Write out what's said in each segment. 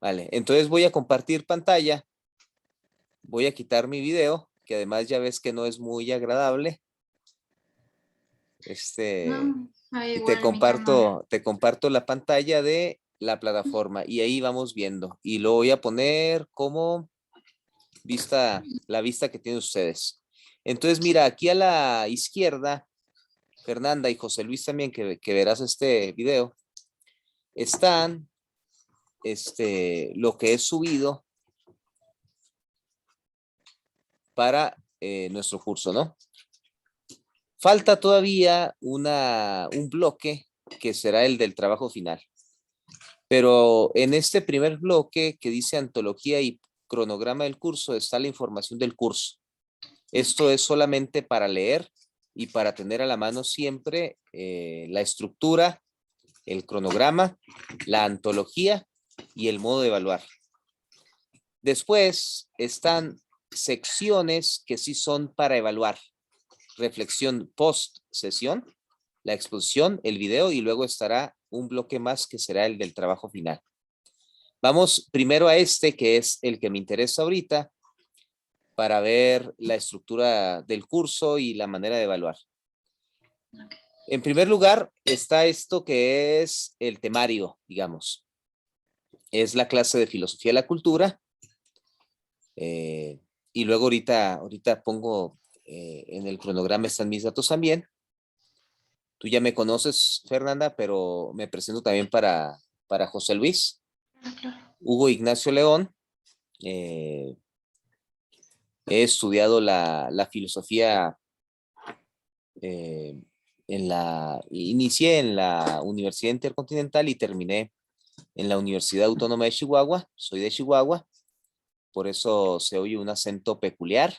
Vale, entonces voy a compartir pantalla. Voy a quitar mi video, que además ya ves que no es muy agradable. No, Y igual mi cámara. te comparto la pantalla de la plataforma y ahí vamos viendo. Y lo voy a poner como la vista que tienen ustedes. Entonces, mira, aquí a la izquierda, Fernanda y José Luis también, que verás este video, están lo que es subido para nuestro curso, ¿no? Falta todavía un bloque que será el del trabajo final. Pero en este primer bloque que dice antología y cronograma del curso está la información del curso. Esto es solamente para leer y para tener a la mano siempre la estructura, el cronograma, la antología y el modo de evaluar. Después están secciones que sí son para evaluar. Reflexión post sesión, la exposición, el video y luego estará un bloque más que será el del trabajo final. Vamos primero a que es el que me interesa ahorita para ver la estructura del curso y la manera de evaluar. En primer lugar está esto que es el temario, digamos. Es la clase de filosofía de la cultura. Y luego ahorita pongo en el cronograma están mis datos también. Tú ya me conoces, Fernanda, pero me presento también para José Luis. Hugo Ignacio León. He estudiado la filosofía inicié en la Universidad Intercontinental y terminé en la Universidad Autónoma de Chihuahua. Soy de Chihuahua, por eso se oye un acento peculiar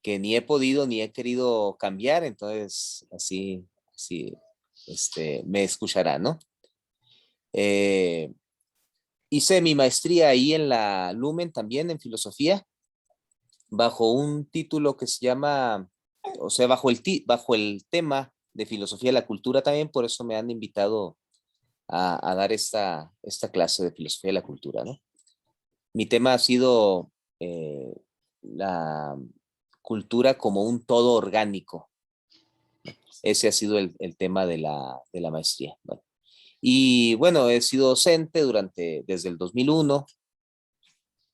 que ni he podido ni he querido cambiar, entonces así me escuchará, ¿no? Hice mi maestría ahí en la Lumen también en filosofía, bajo un título que se llama, o sea, bajo el tema de filosofía de la cultura también, por eso me han invitado a dar esta clase de filosofía de la cultura, ¿no? Mi tema ha sido la cultura como un todo orgánico. Ese ha sido el tema de la maestría. Bueno. Y bueno, he sido docente desde el 2001,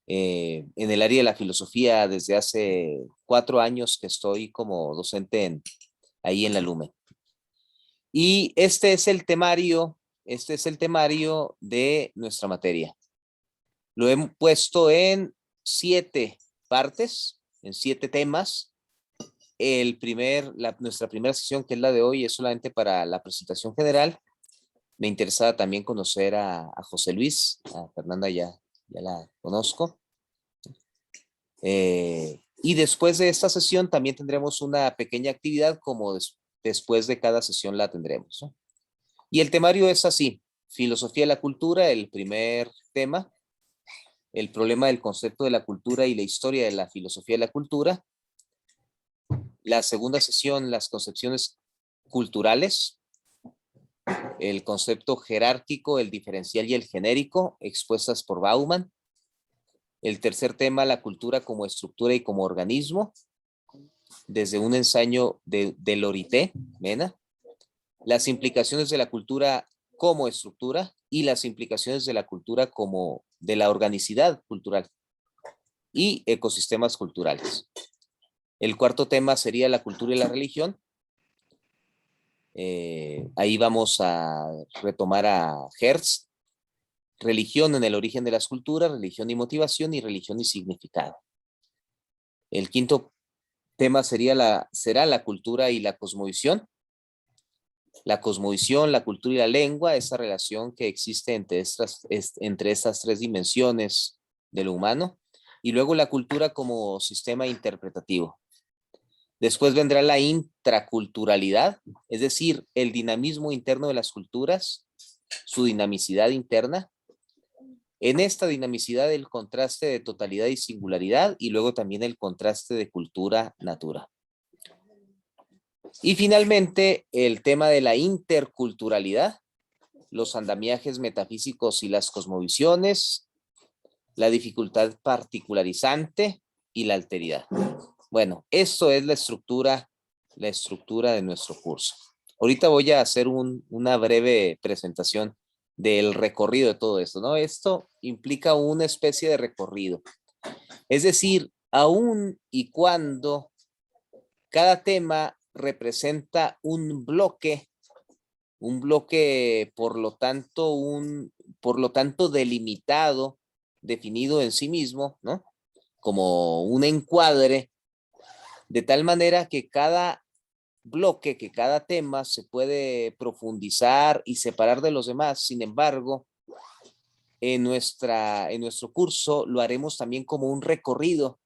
en el área de la filosofía desde hace 4 años que estoy como docente ahí en la Lumen. Y este es el temario de nuestra materia. Lo he puesto en 7 partes, en 7 temas. Nuestra primera sesión, que es la de hoy, es solamente para la presentación general. Me interesaba también conocer a José Luis, a Fernanda ya la conozco. Y después de esta sesión también tendremos una pequeña actividad como después de cada sesión la tendremos, ¿no? Y el temario es así: filosofía de la cultura, el primer tema, el problema del concepto de la cultura y la historia de la filosofía de la cultura. La segunda sesión, las concepciones culturales, el concepto jerárquico, el diferencial y el genérico, expuestas por Bauman. El tercer tema, la cultura como estructura y como organismo, desde un ensayo de Lorité, Mena. Las implicaciones de la cultura como estructura y las implicaciones de la cultura como de la organicidad cultural y ecosistemas culturales. El cuarto tema sería la cultura y la religión. Ahí vamos a retomar a Hertz, religión en el origen de las culturas, religión y motivación y religión y significado. El quinto tema será la cultura y la cosmovisión. La cosmovisión, la cultura y la lengua, esa relación que existe entre estas 3 dimensiones de lo humano. Y luego la cultura como sistema interpretativo. Después vendrá la intraculturalidad, es decir, el dinamismo interno de las culturas, su dinamicidad interna. En esta dinamicidad el contraste de totalidad y singularidad y luego también el contraste de cultura-natura. Y finalmente el tema de la interculturalidad, los andamiajes metafísicos y las cosmovisiones, la dificultad particularizante y la alteridad. Bueno, esto es la estructura de nuestro curso. Ahorita voy a hacer una breve presentación del recorrido de todo esto, ¿no? Esto implica una especie de recorrido. Es decir, aun y cuando cada tema representa un bloque, por lo tanto delimitado, definido en sí mismo, ¿no? Como un encuadre, de tal manera que cada bloque, que cada tema se puede profundizar y separar de los demás. Sin embargo, en nuestro curso lo haremos también como un recorrido,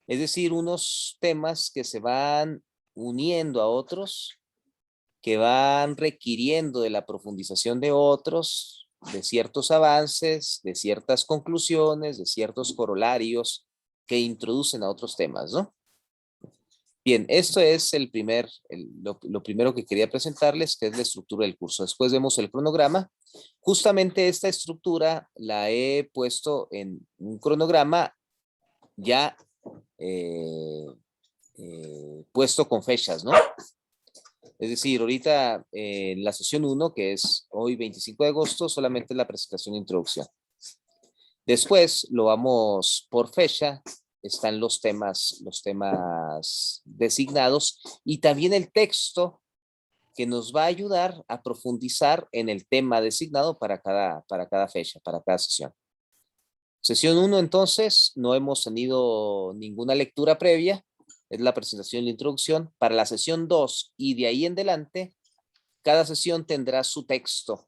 es decir, unos temas que se van uniendo a otros, que van requiriendo de la profundización de otros, de ciertos avances, de ciertas conclusiones, de ciertos corolarios que introducen a otros temas, ¿no? Bien, esto es lo primero que quería presentarles, que es la estructura del curso. Después vemos el cronograma. Justamente esta estructura la he puesto en un cronograma ya puesto con fechas, ¿no? Es decir, ahorita en la sesión 1, que es hoy 25 de agosto, solamente la presentación de introducción. Después lo vamos por fecha, están los temas designados y también el texto que nos va a ayudar a profundizar en el tema designado para cada fecha, para cada sesión. Sesión 1, entonces, no hemos tenido ninguna lectura previa, es la presentación y la introducción. Para la sesión 2 y de ahí en adelante, cada sesión tendrá su texto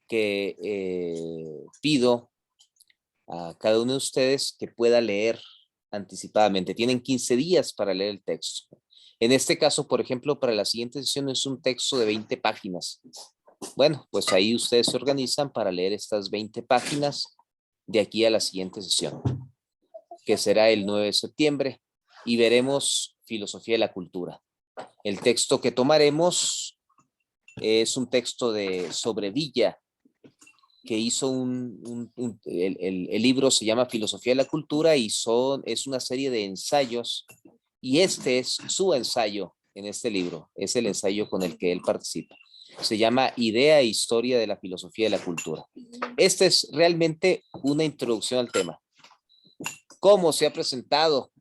que pido a cada uno de ustedes que pueda leer anticipadamente. Tienen 15 días para leer el texto. En este caso, por ejemplo, para la siguiente sesión es un texto de 20 páginas. Bueno, pues ahí ustedes se organizan para leer estas 20 páginas de aquí a la siguiente sesión, que será el 9 de septiembre, y veremos filosofía de la cultura. El texto que tomaremos es un texto sobre Villa, que hizo el libro se llama Filosofía de la Cultura y es una serie de ensayos, y este es su ensayo en este libro, es el ensayo con el que él participa. Se llama Idea e Historia de la Filosofía de la Cultura. Esta es realmente una introducción al tema. ¿Cómo se ha presentado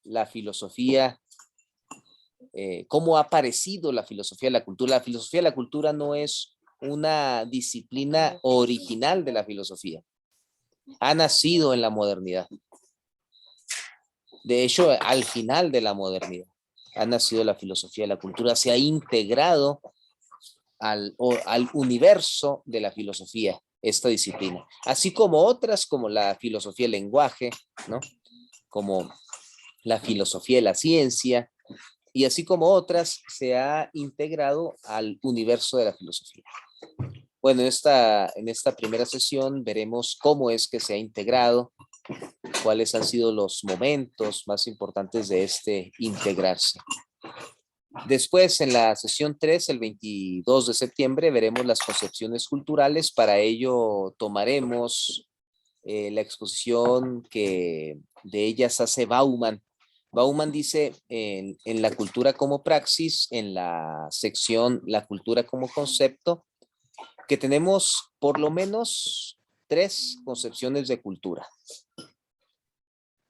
la filosofía? ¿Cómo ha aparecido la filosofía de la cultura? La filosofía de la cultura no es una disciplina original de la filosofía. Ha nacido en la modernidad. De hecho, al final de la modernidad ha nacido la filosofía de la cultura, se ha integrado al universo de la filosofía, esta disciplina, así como otras como la filosofía del lenguaje, ¿no? Como la filosofía de la ciencia, y así como otras, se ha integrado al universo de la filosofía. Bueno, en esta primera sesión veremos cómo es que se ha integrado, cuáles han sido los momentos más importantes de este integrarse. Después, en la sesión 3, el 22 de septiembre, veremos las concepciones culturales. Para ello, tomaremos la exposición que de ellas hace Bauman. Bauman dice en La cultura como praxis, en la sección La cultura como concepto, que tenemos por lo menos 3 concepciones de cultura.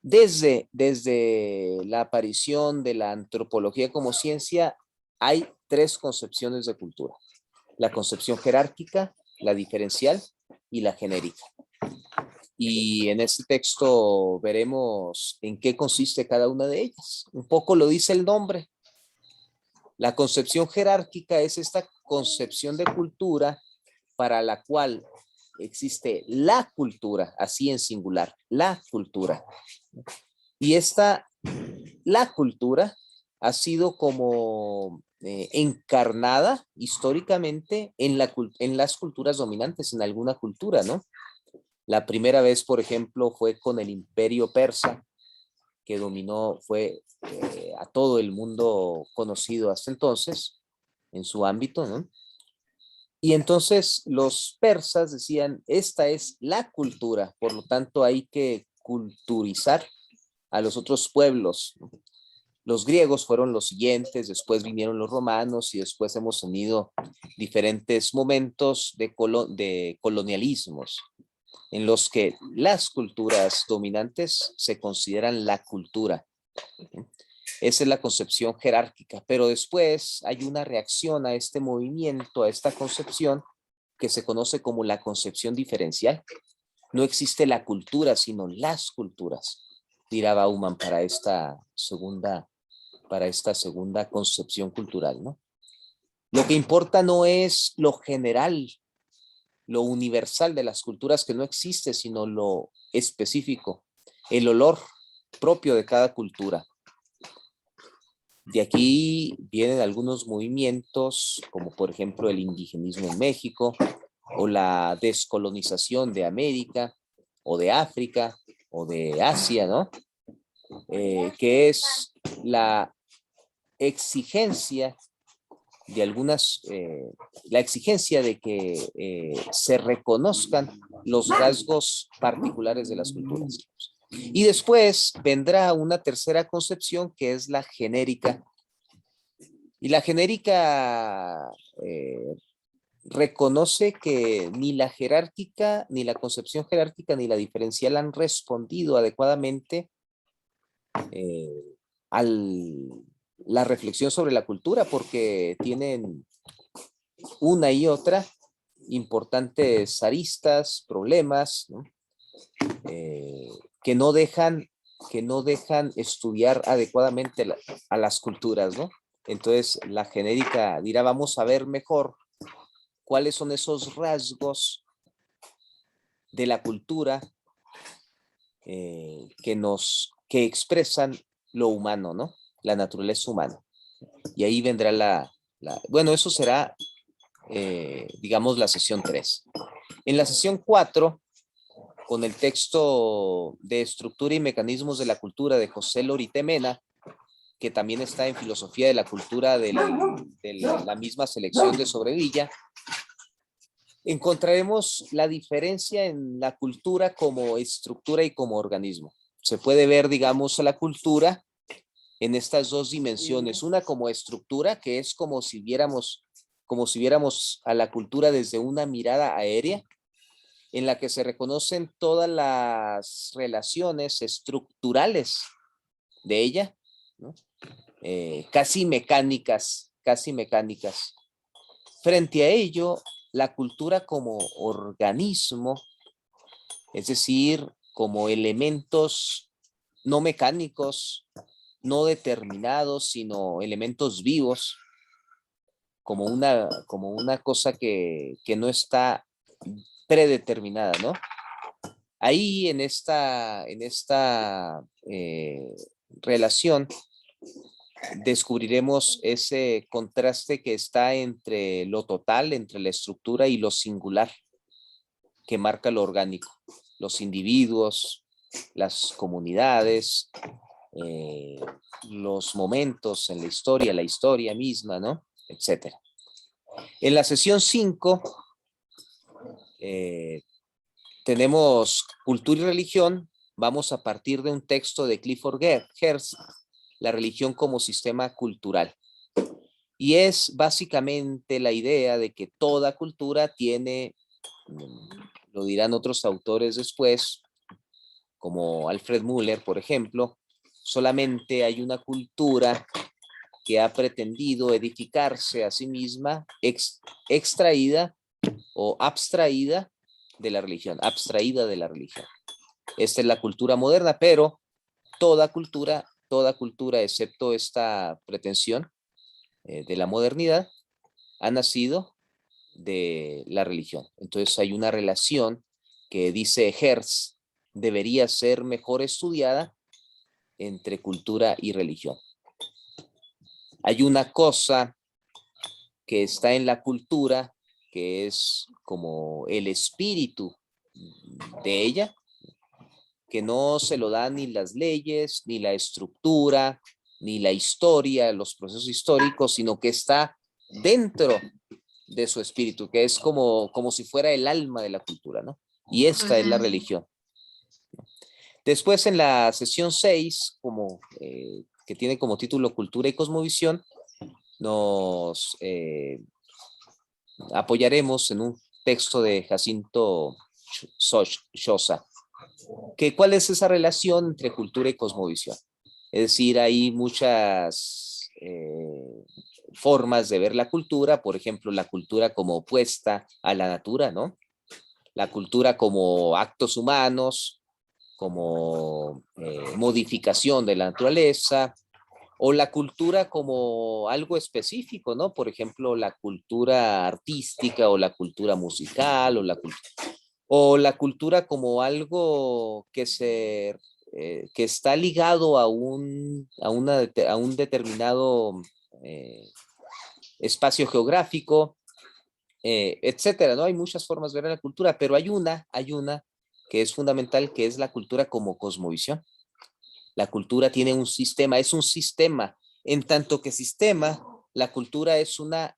Desde la aparición de la antropología como ciencia, hay 3 concepciones de cultura: la concepción jerárquica, la diferencial y la genérica. Y en este texto veremos en qué consiste cada una de ellas. Un poco lo dice el nombre. La concepción jerárquica es esta concepción de cultura para la cual existe la cultura, así en singular, la cultura. Y la cultura ha sido como encarnada históricamente en las culturas dominantes, en alguna cultura, ¿no? La primera vez, por ejemplo, fue con el Imperio Persa, que dominó, fue a todo el mundo conocido hasta entonces, en su ámbito, ¿no? Y entonces los persas decían, esta es la cultura, por lo tanto hay que culturizar a los otros pueblos. Los griegos fueron los siguientes, después vinieron los romanos y después hemos tenido diferentes momentos de colonialismos en los que las culturas dominantes se consideran la cultura. Esa es la concepción jerárquica, pero después hay una reacción a este movimiento, a esta concepción que se conoce como la concepción diferencial. No existe la cultura, sino las culturas, dirá Bauman para esta segunda concepción cultural, ¿no? Lo que importa no es lo general, lo universal de las culturas que no existe, sino lo específico, el olor propio de cada cultura. De aquí vienen algunos movimientos, como por ejemplo el indigenismo en México, o la descolonización de América, o de África, o de Asia, ¿no? Que es la exigencia de la exigencia de que se reconozcan los rasgos particulares de las culturas. Y después vendrá una tercera concepción que es la genérica. Y la genérica reconoce que ni la jerárquica, ni la concepción jerárquica, ni la diferencial han respondido adecuadamente a la reflexión sobre la cultura, porque tienen una y otra importantes aristas, problemas, ¿no? Que no dejan estudiar adecuadamente a las culturas, ¿no? Entonces la genérica dirá, vamos a ver mejor cuáles son esos rasgos de la cultura que expresan lo humano, ¿no? La naturaleza humana. Y ahí vendrá bueno, eso será, digamos, la sesión 3. En la sesión 4, con el texto de Estructura y Mecanismos de la Cultura de José Lorité Mena, que también está en Filosofía de la Cultura de la misma selección de Sobrevilla, encontraremos la diferencia en la cultura como estructura y como organismo. Se puede ver, digamos, a la cultura en estas dos dimensiones, una como estructura, que es como si viéramos a la cultura desde una mirada aérea, en la que se reconocen todas las relaciones estructurales de ella, ¿no? Casi mecánicas. Frente a ello, la cultura como organismo, es decir, como elementos no mecánicos, no determinados, sino elementos vivos, como una cosa que no está predeterminada, ¿no? Ahí en esta relación descubriremos ese contraste que está entre lo total, entre la estructura y lo singular que marca lo orgánico, los individuos, las comunidades, los momentos en la historia misma, ¿no? Etcétera. En la sesión 5 tenemos cultura y religión. Vamos a partir de un texto de Clifford Geertz, La religión como sistema cultural. Y es básicamente la idea de que toda cultura tiene, lo dirán otros autores después, como Alfred Müller, por ejemplo, solamente hay una cultura que ha pretendido edificarse a sí misma, extraída o abstraída de la religión, abstraída de la religión. Esta es la cultura moderna, pero toda cultura, excepto esta pretensión de la modernidad, ha nacido de la religión. Entonces hay una relación que dice Geertz debería ser mejor estudiada entre cultura y religión. Hay una cosa que está en la cultura que es como el espíritu de ella, que no se lo dan ni las leyes, ni la estructura, ni la historia, los procesos históricos, sino que está dentro de su espíritu, que es como si fuera el alma de la cultura, ¿no? Y esta es la religión. Después en la sesión 6, que tiene como título Cultura y Cosmovisión, nos apoyaremos en un texto de Jacinto Sosa. ¿Cuál es esa relación entre cultura y cosmovisión? Es decir, hay muchas formas de ver la cultura, por ejemplo, la cultura como opuesta a la natura, ¿no? La cultura como actos humanos, como modificación de la naturaleza, o la cultura como algo específico, ¿no? Por ejemplo, la cultura artística o la cultura musical o la cultura como algo que está ligado a un determinado espacio geográfico, etcétera, ¿no? Hay muchas formas de ver la cultura, pero hay una que es fundamental, que es la cultura como cosmovisión. La cultura tiene un sistema, es un sistema. En tanto que sistema, la cultura es una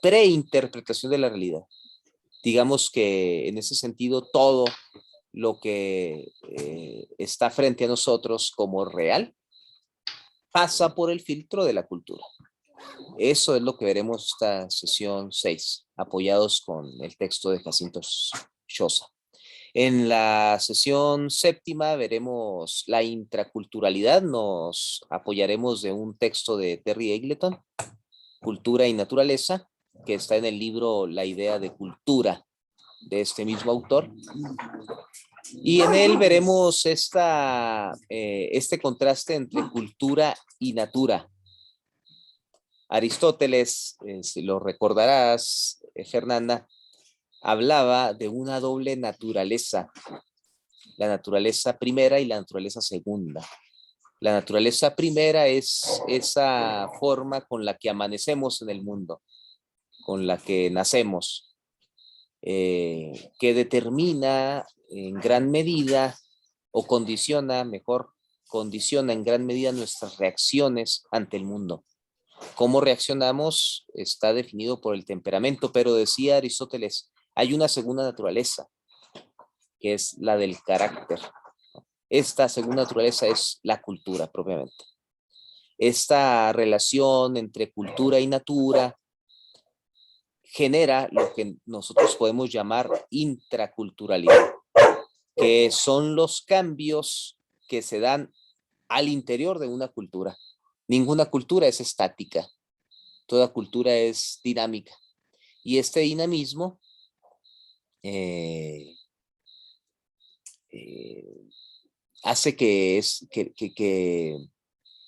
preinterpretación de la realidad. Digamos que en ese sentido todo lo que está frente a nosotros como real pasa por el filtro de la cultura. Eso es lo que veremos esta sesión 6, apoyados con el texto de Jacinto Sosa. En la sesión 7 veremos la intraculturalidad, nos apoyaremos de un texto de Terry Eagleton, Cultura y Naturaleza, que está en el libro La idea de cultura, de este mismo autor. Y en él veremos este contraste entre cultura y natura. Aristóteles, si lo recordarás, Fernanda, hablaba de una doble naturaleza, la naturaleza primera y la naturaleza segunda. La naturaleza primera es esa forma con la que amanecemos en el mundo, con la que nacemos, que determina en gran medida o condiciona en gran medida nuestras reacciones ante el mundo. Cómo reaccionamos está definido por el temperamento, pero decía Aristóteles, hay una segunda naturaleza, que es la del carácter. Esta segunda naturaleza es la cultura propiamente. Esta relación entre cultura y natura genera lo que nosotros podemos llamar intraculturalidad, que son los cambios que se dan al interior de una cultura. Ninguna cultura es estática, toda cultura es dinámica. Y este dinamismo hace que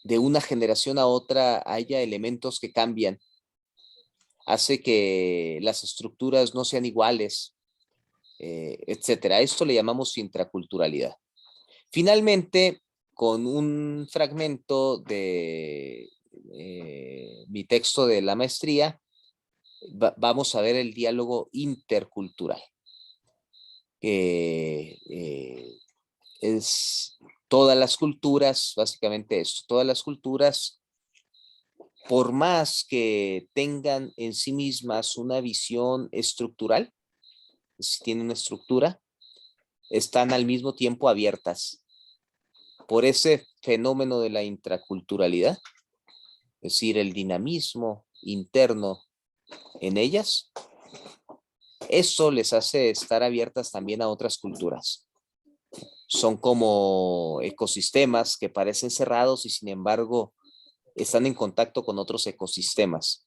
de una generación a otra haya elementos que cambian, hace que las estructuras no sean iguales, etcétera. Esto le llamamos intraculturalidad. Finalmente, con un fragmento de mi texto de la maestría, vamos a ver el diálogo intercultural. Es todas las culturas, básicamente esto, todas las culturas, por más que tengan en sí mismas una visión estructural, si tienen una estructura, están al mismo tiempo abiertas. Por ese fenómeno de la intraculturalidad, es decir, el dinamismo interno en ellas, eso les hace estar abiertas también a otras culturas. Son como ecosistemas que parecen cerrados y sin embargo están en contacto con otros ecosistemas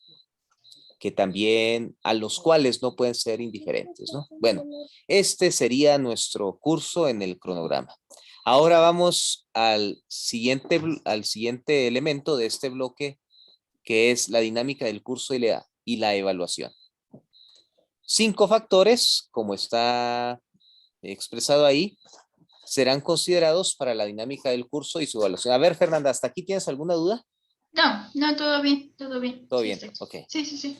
que también a los cuales no pueden ser indiferentes, ¿no? Bueno, este sería nuestro curso en el cronograma. Ahora vamos al siguiente elemento de este bloque, que es la dinámica del curso y la evaluación. 5 factores, como está expresado ahí, serán considerados para la dinámica del curso y su evaluación. A ver, Fernanda, ¿hasta aquí tienes alguna duda? No, todo bien, todo bien. Todo sí, bien, ok. Sí.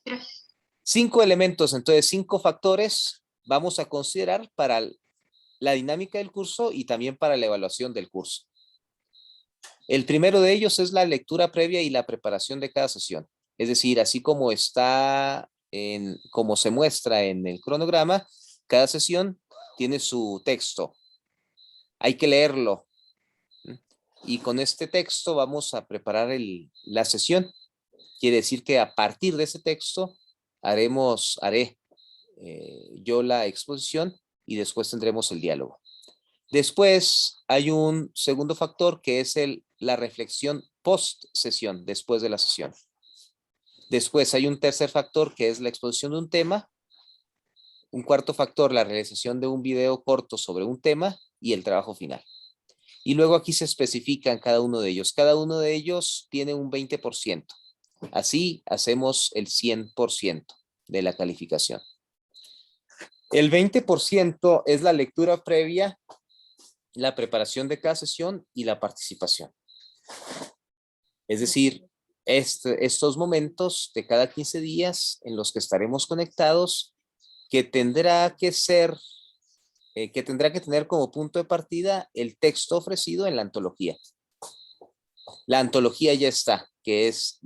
Gracias. 5 elementos, entonces 5 factores vamos a considerar para la dinámica del curso y también para la evaluación del curso. El primero de ellos es la lectura previa y la preparación de cada sesión. Es decir, así como como se muestra en el cronograma, cada sesión tiene su texto. Hay que leerlo. Y con este texto vamos a preparar la sesión. Quiere decir que a partir de ese texto haré yo la exposición y después tendremos el diálogo. Después hay un segundo factor que es la reflexión post sesión, después de la sesión. Después hay un tercer factor que es la exposición de un tema. Un cuarto factor, la realización de un video corto sobre un tema y el trabajo final. Y luego aquí se especifican cada uno de ellos. Cada uno de ellos tiene un 20%. Así hacemos el 100% de la calificación. El 20% es la lectura previa, la preparación de cada sesión y la participación. Es decir, estos momentos de cada 15 días en los que estaremos conectados, que tendrá que tener como punto de partida el texto ofrecido en la antología. La antología ya está, que es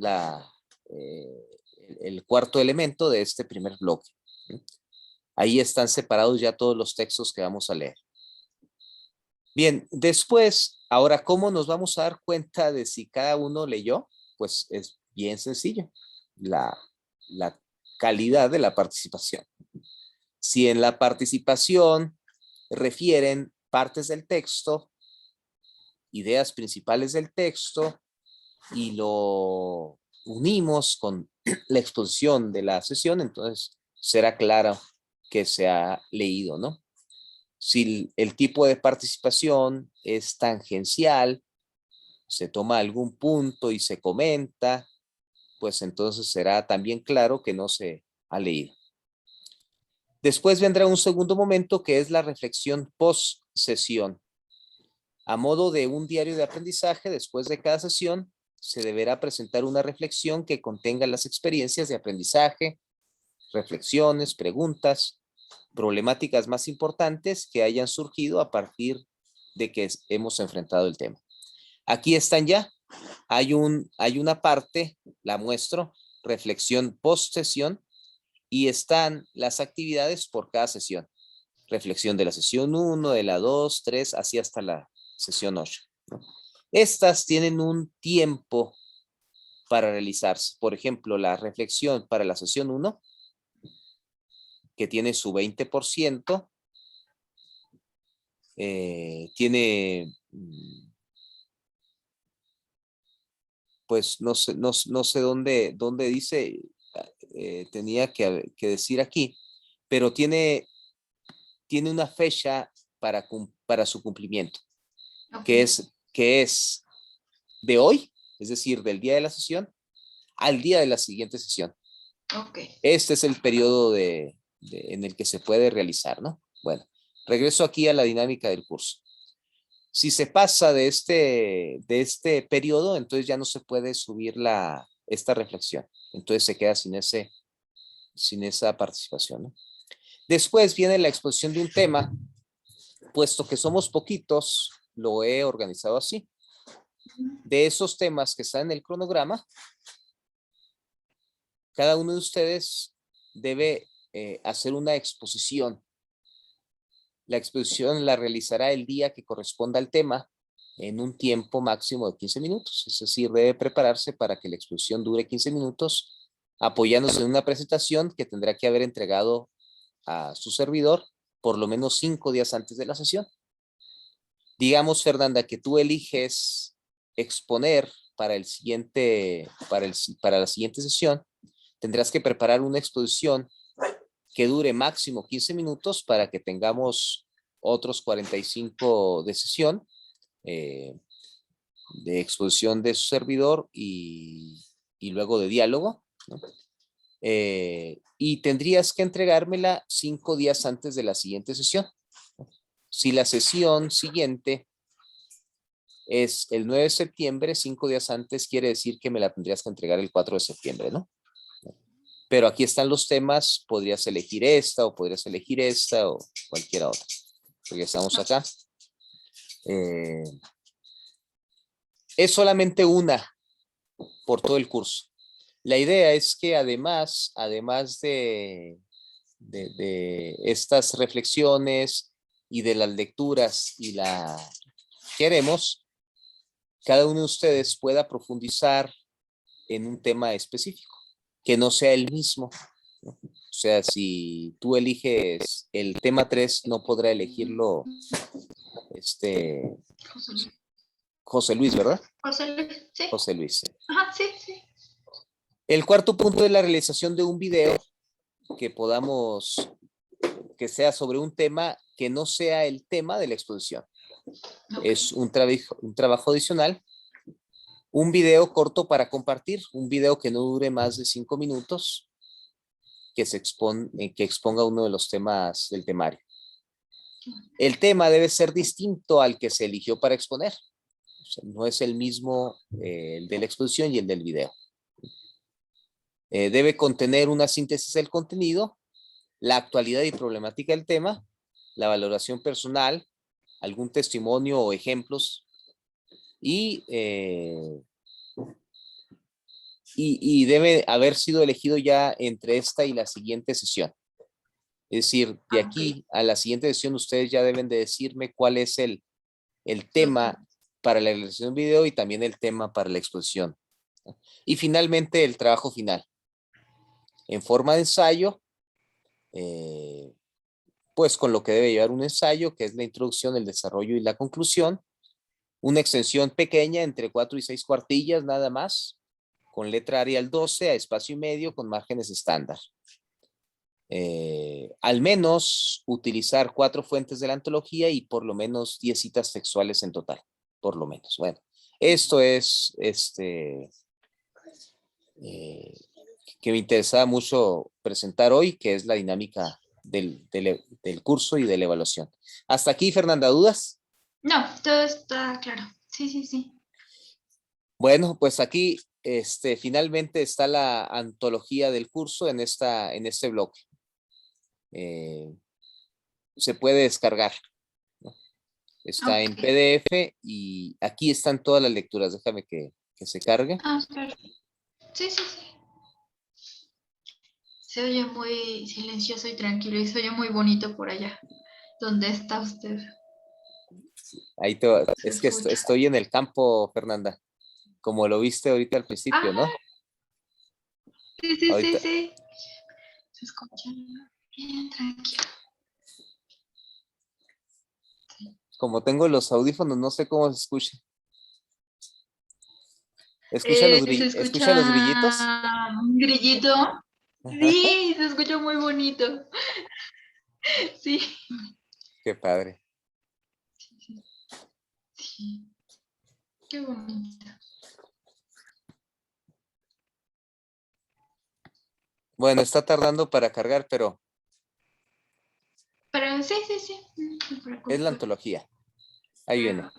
el cuarto elemento de este primer bloque. Ahí están separados ya todos los textos que vamos a leer. Bien, después, ahora, ¿cómo nos vamos a dar cuenta de si cada uno leyó? Pues es bien sencillo. La calidad de la participación. Si en la participación refieren partes del texto, ideas principales del texto, y lo unimos con la exposición de la sesión, entonces será claro que se ha leído, ¿no? Si el tipo de participación es tangencial, se toma algún punto y se comenta, pues entonces será también claro que no se ha leído. Después vendrá un segundo momento que es la reflexión post sesión. A modo de un diario de aprendizaje, después de cada sesión, se deberá presentar una reflexión que contenga las experiencias de aprendizaje, reflexiones, preguntas, problemáticas más importantes que hayan surgido a partir de que hemos enfrentado el tema. Aquí están ya. Hay una parte, la muestro, reflexión post sesión, y están las actividades por cada sesión. Reflexión de la sesión 1, de la 2, 3, así hasta la sesión 8. ¿No? Estas tienen un tiempo para realizarse. Por ejemplo, la reflexión para la sesión 1, que tiene su 20%, tiene, pues no sé dónde dice, tenía que decir aquí, pero tiene una fecha para su cumplimiento, Okay. que es de hoy, es decir, del día de la sesión, al día de la siguiente sesión. Okay. Este es el periodo en el que se puede realizar, ¿no? Bueno, regreso aquí a la dinámica del curso. Si se pasa de este periodo, entonces ya no se puede subir esta reflexión. Entonces se queda sin esa participación, ¿no? Después viene la exposición de un tema. Puesto que somos poquitos, lo he organizado así. De esos temas que están en el cronograma, cada uno de ustedes debe hacer una exposición. La exposición la realizará el día que corresponda al tema en un tiempo máximo de 15 minutos. Es decir, debe prepararse para que la exposición dure 15 minutos, apoyándose en una presentación que tendrá que haber entregado a su servidor por lo menos 5 días antes de la sesión. Digamos, Fernanda, que tú eliges exponer para la siguiente sesión, tendrás que preparar una exposición que dure máximo 15 minutos para que tengamos otros 45 de sesión, de exposición de su servidor y luego de diálogo, ¿no? Y tendrías que entregármela 5 días antes de la siguiente sesión. Si la sesión siguiente es el 9 de septiembre, 5 días antes, quiere decir que me la tendrías que entregar el 4 de septiembre, ¿no? Pero aquí están los temas, podrías elegir esta o podrías elegir esta o cualquiera otra. Regresamos acá. Es solamente una por todo el curso. La idea es que además de estas reflexiones y de las lecturas y la queremos, cada uno de ustedes pueda profundizar en un tema específico, que no sea el mismo, ¿no? O sea, si tú eliges el tema 3, no podrá elegirlo José Luis. José Luis, ¿verdad? José Luis, sí. José Luis. Ajá, sí, sí. El cuarto punto es la realización de un video que podamos, que sea sobre un tema que no sea el tema de la exposición. Okay. Es un trabajo adicional. Un video corto para compartir, un video que no dure más de 5 minutos, que exponga uno de los temas del temario. El tema debe ser distinto al que se eligió para exponer. O sea, no es el mismo el de la exposición y el del video. Debe contener una síntesis del contenido, la actualidad y problemática del tema, la valoración personal, algún testimonio o ejemplos y debe haber sido elegido ya entre esta y la siguiente sesión. Es decir, de aquí a la siguiente sesión ustedes ya deben de decirme cuál es el tema para la realización de video y también el tema para la exposición. Y finalmente el trabajo final. En forma de ensayo, pues con lo que debe llevar un ensayo, que es la introducción, el desarrollo y la conclusión. Una extensión pequeña entre 4 y 6 cuartillas nada más, con letra Arial 12 a espacio y medio con márgenes estándar. Al menos utilizar 4 fuentes de la antología y por lo menos 10 citas textuales en total, por lo menos. Bueno, esto es que me interesaba mucho presentar hoy, que es la dinámica del curso y de la evaluación. Hasta aquí, Fernanda, ¿dudas? No, todo está claro. Sí, sí, sí. Bueno, pues aquí finalmente está la antología del curso en este bloque. Se puede descargar, ¿no? Está en PDF y aquí están todas las lecturas. Déjame que se cargue. Ah, perfecto. Sí, sí, sí. Se oye muy silencioso y tranquilo y se oye muy bonito por allá. ¿Dónde está usted? Ahí Se es que escucha. estoy en el campo, Fernanda, como lo viste ahorita al principio, ¿no? Ah, sí, sí, sí, Ahorita, sí. Se escucha bien tranquilo. como tengo los audífonos, no sé cómo se escucha. ¿Escucha Se escucha los grillitos? escucha un grillito. Sí, se escucha muy bonito. Sí. Qué padre. Sí, qué bonito. Bueno, está tardando para cargar, pero Pero sí, sí, sí. No se es la preocupe. antología. Ahí viene. Ok.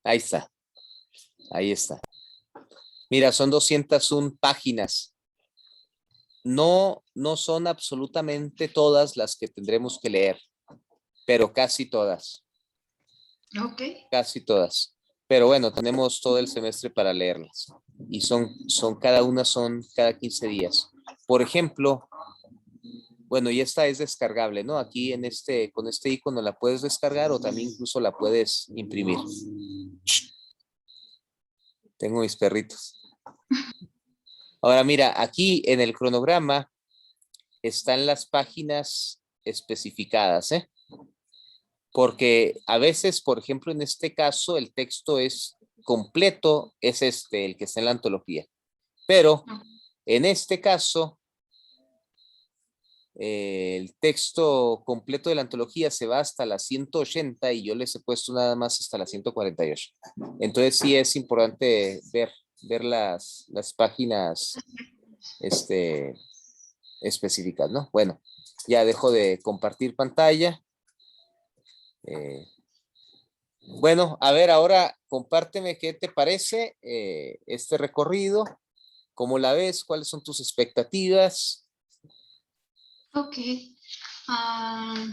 Ahí está. Ahí está. Mira, son 201 páginas. No son absolutamente todas las que tendremos que leer, pero casi todas. Ok. Casi todas. Pero bueno, tenemos todo el semestre para leerlas. Y son cada 15 días. Por ejemplo, bueno, y esta es descargable, ¿no? Aquí con este icono la puedes descargar o también incluso la puedes imprimir. Tengo mis perritos. Ahora mira, aquí en el cronograma están las páginas especificadas, ¿eh? Porque a veces, por ejemplo, en este caso, el texto es completo, es el que está en la antología. Pero en este caso, el texto completo de la antología se va hasta la 180 y yo les he puesto nada más hasta la 148. Entonces sí es importante ver las páginas específicas, ¿no? Bueno, ya dejo de compartir pantalla. Bueno, a ver, ahora compárteme qué te parece este recorrido, cómo la ves, cuáles son tus expectativas. Ok. Ah,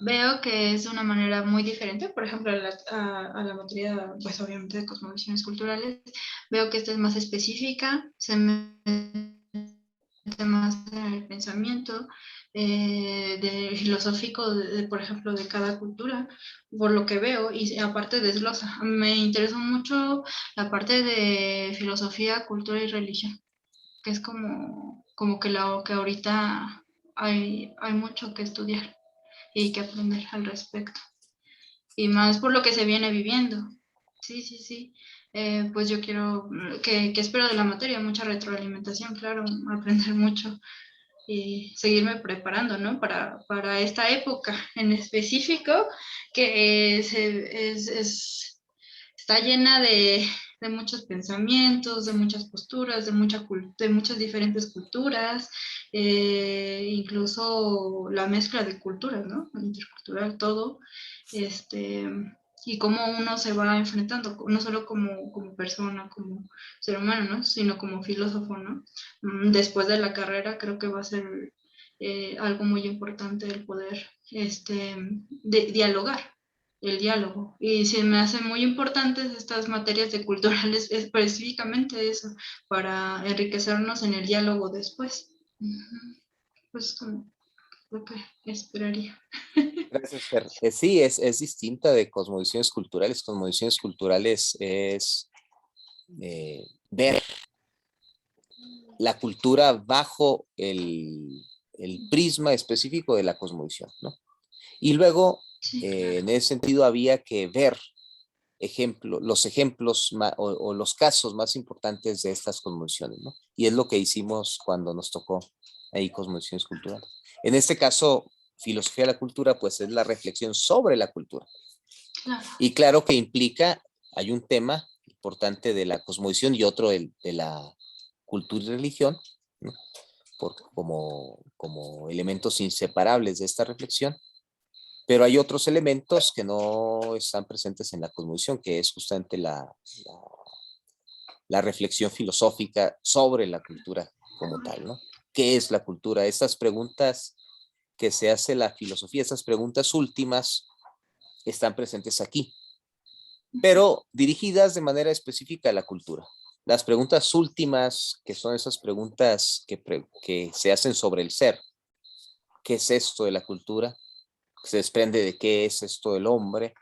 veo que es de una manera muy diferente, por ejemplo, a la materia, pues obviamente de cosmovisiones culturales. Veo que esta es más específica, se mete más en el pensamiento filosófico, por ejemplo, de cada cultura, por lo que veo, y aparte desglosa. Me interesó mucho la parte de filosofía, cultura y religión, que es como que lo que ahorita hay mucho que estudiar y que aprender al respecto. Y más por lo que se viene viviendo. Sí, sí, sí. Pues yo quiero, que espero de la materia, mucha retroalimentación, claro, aprender mucho y seguirme preparando, ¿no? Para esta época en específico, que está llena de muchos pensamientos, de muchas posturas, de muchas diferentes culturas, incluso la mezcla de culturas, ¿no? Intercultural, todo, este, y cómo uno se va enfrentando, no solo como persona, como ser humano, ¿no? Sino como filósofo, ¿no? Después de la carrera creo que va a ser algo muy importante el poder dialogar, el diálogo. Y se me hacen muy importantes estas materias de culturales, específicamente eso, para enriquecernos en el diálogo después. Pues como lo que esperaría. Gracias, Fer. Sí, es distinta de cosmovisiones culturales. Cosmovisiones culturales es ver la cultura bajo el prisma específico de la cosmovisión, ¿no? Y luego, Sí, claro. en ese sentido, había que ver los ejemplos o los casos más importantes de estas cosmovisiones, ¿no? Y es lo que hicimos cuando nos tocó ahí cosmovisiones culturales. En este caso, filosofía de la cultura, pues es la reflexión sobre la cultura. Claro. Y claro que implica, hay un tema importante de la cosmovisión y otro de la cultura y religión, ¿no? Como elementos inseparables de esta reflexión, pero hay otros elementos que no están presentes en la cosmovisión, que es justamente la reflexión filosófica sobre la cultura como tal, ¿no? ¿Qué es la cultura? Estas preguntas que se hace la filosofía, estas preguntas últimas, están presentes aquí, pero dirigidas de manera específica a la cultura. Las preguntas últimas, que son esas preguntas que se hacen sobre el ser, ¿qué es esto de la cultura? Se desprende de qué es esto del hombre,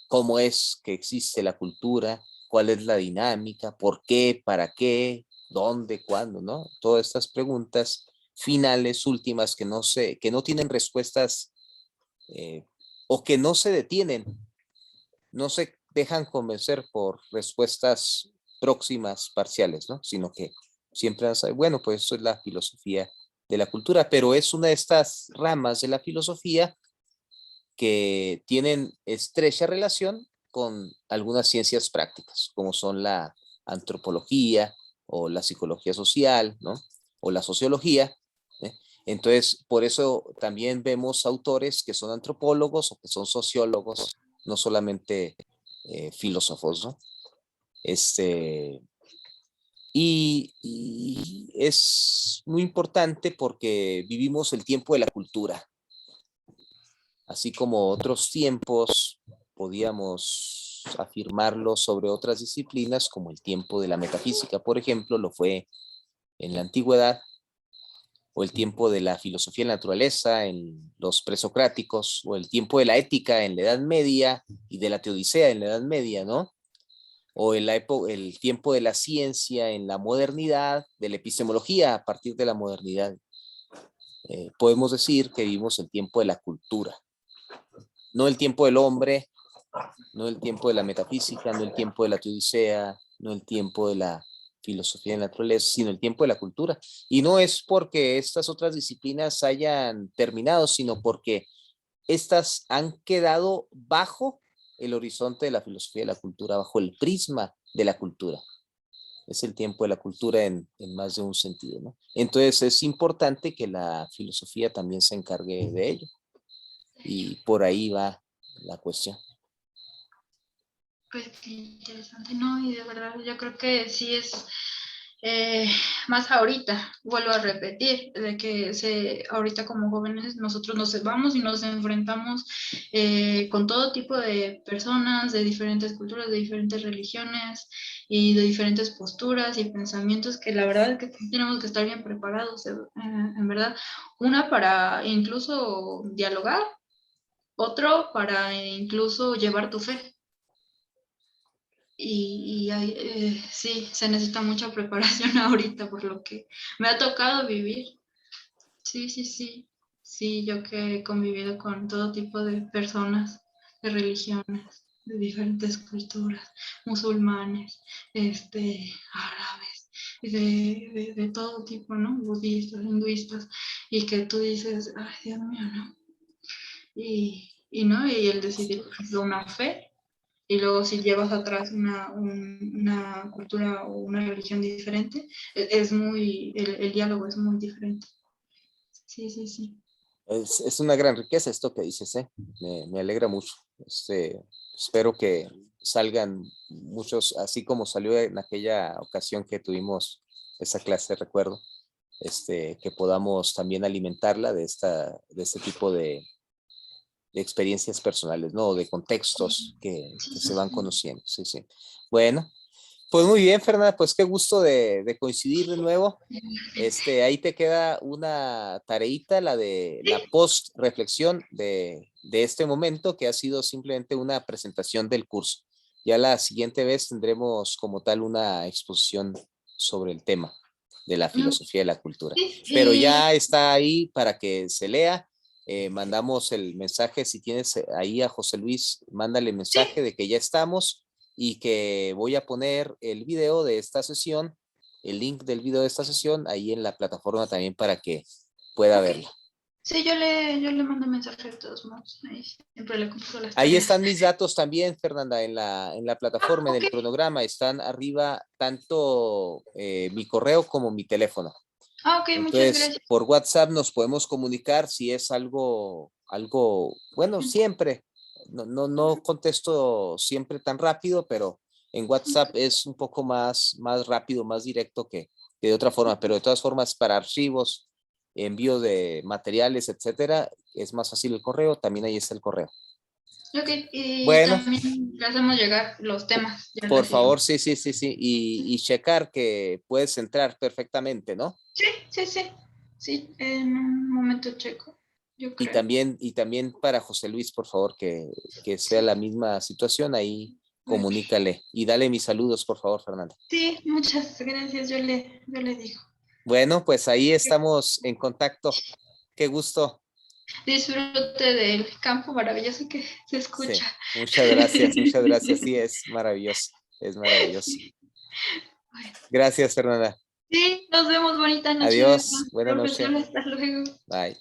cómo es que existe la cultura, cuál es la dinámica, por qué, para qué, dónde, cuándo, ¿no? Todas estas preguntas finales, últimas, que no tienen respuestas eh, o que no se detienen, no se dejan convencer por respuestas próximas, parciales, ¿no? Sino que siempre van a saber, bueno, pues eso es la filosofía de la cultura, pero es una de estas ramas de la filosofía que tienen estrecha relación con algunas ciencias prácticas, como son la antropología o la psicología social, ¿no? O la sociología. ¿eh? Entonces, por eso también vemos autores que son antropólogos o que son sociólogos, no solamente filósofos, ¿no? Este, y es muy importante porque vivimos el tiempo de la cultura, así como otros tiempos podíamos afirmarlo sobre otras disciplinas, como el tiempo de la metafísica, por ejemplo, lo fue en la antigüedad, o el tiempo de la filosofía de la naturaleza en los presocráticos, o el tiempo de la ética en la Edad Media y de la teodicea en la Edad Media, ¿no? O el tiempo de la ciencia en la modernidad, de la epistemología a partir de la modernidad. Podemos decir que vivimos el tiempo de la cultura, no el tiempo del hombre, no el tiempo de la metafísica, no el tiempo de la teodicea, no el tiempo de la filosofía de la naturaleza, sino el tiempo de la cultura. Y no es porque estas otras disciplinas hayan terminado, sino porque estas han quedado bajo el horizonte de la filosofía de la cultura, bajo el prisma de la cultura. Es el tiempo de la cultura en más de un sentido, ¿no? Entonces es importante que la filosofía también se encargue de ello. Y por ahí va la cuestión. Pues qué interesante, ¿no? Y de verdad, yo creo que sí es más ahorita, vuelvo a repetir, de que ahorita como jóvenes nosotros nos vamos y nos enfrentamos con todo tipo de personas, de diferentes culturas, de diferentes religiones y de diferentes posturas y pensamientos que la verdad es que tenemos que estar bien preparados, en verdad. Una para incluso dialogar, otro para incluso llevar tu fe. Sí, se necesita mucha preparación ahorita por lo que me ha tocado vivir. Sí, sí, sí. Sí, yo que he convivido con todo tipo de personas, de religiones, de diferentes culturas, musulmanes, árabes, de todo tipo, ¿no? Budistas, hinduistas, y que tú dices, ay, Dios mío, ¿no? ¿No? Y el decidir, por ejemplo, una fe y luego si llevas atrás una cultura o una religión diferente, es muy, el diálogo es muy diferente. Sí, sí, sí. Es una gran riqueza esto que dices, ¿eh? Me alegra mucho. Espero que salgan muchos, así como salió en aquella ocasión que tuvimos esa clase, recuerdo, que podamos también alimentarla de este tipo de experiencias personales, ¿no? De contextos Sí, que sí, se van sí. conociendo. Sí, sí. Bueno, pues muy bien, Fernanda, pues qué gusto de coincidir de nuevo. Ahí te queda una tareita, la de la post reflexión de este momento, que ha sido simplemente una presentación del curso. Ya la siguiente vez tendremos como tal una exposición sobre el tema de la filosofía de la cultura. Sí, Pero ya está ahí para que se lea. Mandamos el mensaje, si tienes ahí a José Luis, mándale mensaje sí, de que ya estamos y que voy a poner el video de esta sesión, el link del video de esta sesión ahí en la plataforma también para que pueda ok. verla. Sí, yo le mando mensaje de todos modos. Ahí siempre le comparto las Ahí tareas. están mis datos también, Fernanda, en la Ah, plataforma, en ok. el cronograma. Están arriba tanto mi correo como mi teléfono. Ah, ok, muchas Entonces, gracias. por WhatsApp nos podemos comunicar si es bueno, siempre. No contesto siempre tan rápido, pero en WhatsApp es un poco más rápido, más directo que de otra forma. Pero de todas formas, para archivos, envío de materiales, etcétera, es más fácil el correo. También ahí está el correo. Ok, y Bueno, también le hacemos llegar los temas ya en la por siguiente. favor, sí, sí, sí, sí. Y checar que puedes entrar perfectamente, ¿no? Sí, sí, sí. Sí, en un momento checo, yo creo. Y también para José Luis, por favor, que sea Sí, la misma situación, ahí ok. comunícale y dale mis saludos, por favor, Fernanda. Sí, muchas gracias, yo le digo. Bueno, pues ahí estamos en contacto. Qué gusto. Disfrute del campo maravilloso que se escucha. Sí, muchas gracias, muchas gracias. Sí, es maravilloso, es maravilloso. Sí. Bueno, Gracias, Fernanda. sí, nos vemos, bonita noche, Adiós, buena profesor, noche. hasta luego. Bye.